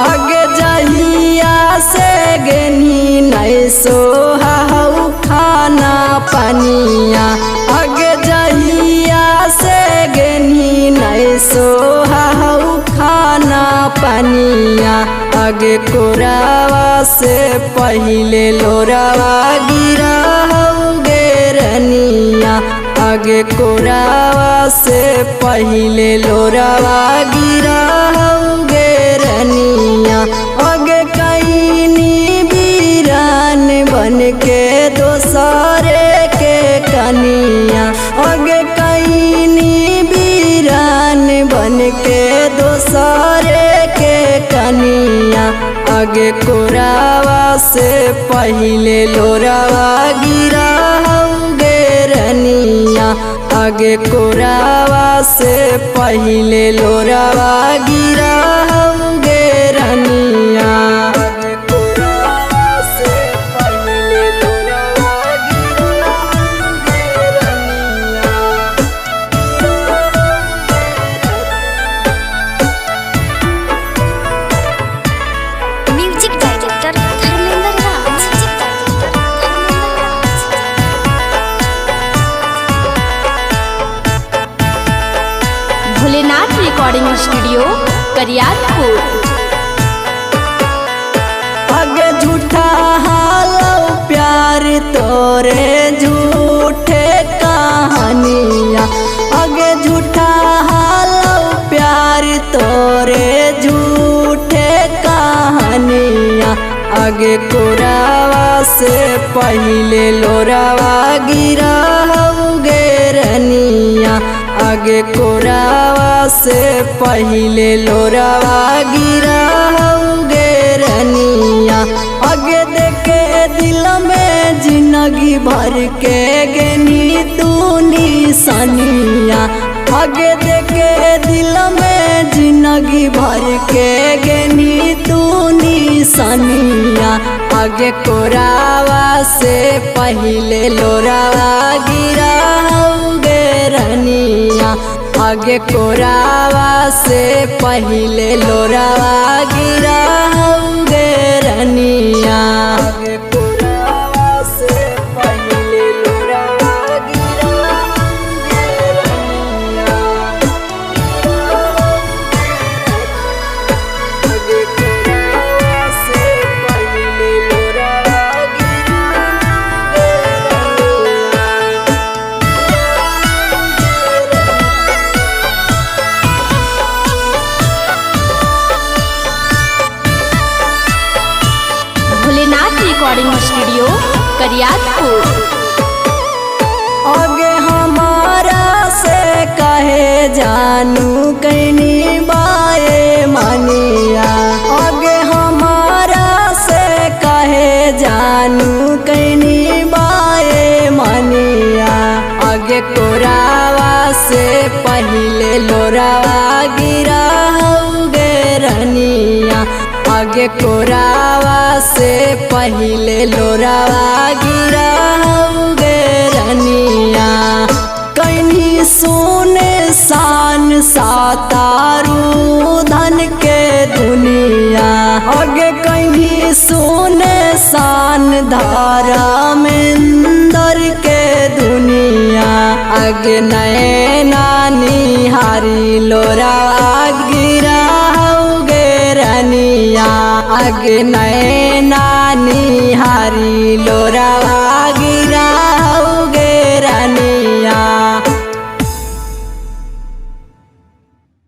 आगे जहिया से गेनी नहीं सोहाऊ खाना पनिया। आगे जहिया से गेनी नहीं सोहाऊ खाना पनिया। आगे कोरावा से पहिले लोरावा गिरा गे रनिया। आगे कोरावा से पहिले लोरावा गिरा गे रनिया। आगे कईनी बीरान बन के दोसरे के कनिया। आगे कईनी बीरान बन के दोसरे के कनिया। आगे कोरावा से पहिले लोरावा गिरा गे रनिया। आगे कोरावा से पहिले लोरावा गिरा गे रनिया। Music director Dharmendra Raj. Bholenath recording studio Kariyalpur. आगे झूठा हालो प्यार तोरे झूठे कहानिया। आगे झूठा हालो प्यार तोरे झूठे कहानिया। आगे कोरावा से पहिले लोरावा गिरा गे रनिया। आगे कोरावा से पहिले लोरावा गिरा गे रनिया। आगे देखे दिल में जिंदगी भर के गेनी तू निशानिया। आगे देखे दिल में जिंदगी भर के गेनी तू निशानिया। आगे कोरावा से पहिले लोरावा गिरा गे रनिया। आगे कोरावा से पहिले लोरावा गिरा गे रनिया। आगे कोरावा से पहिले लोरावा गिरा गे रनिया। आगे कोरावा से पहिले लोरावा गिरा भोलेनाथ रिकॉर्डिंग स्टूडियो करियालपुर। आगे हमारा से कहे जानू कैनी बाए मानिया। आगे हमारा से कहे जानू कैनी बाए मानिया। आगे कोरावा से पहिले लोरावा गिरा गे रनिया। आगे कोरावा से पहिले लोरावा गिरा गे रनिया। कहीं सोने शान सातारू धन के दुनिया। आगे कहीं सोने शान धारा मेंदर के दुनिया। आगे नए नानी हारी लोरावा गिरा गे रनिया। आगे नए नानी हारी लोरावा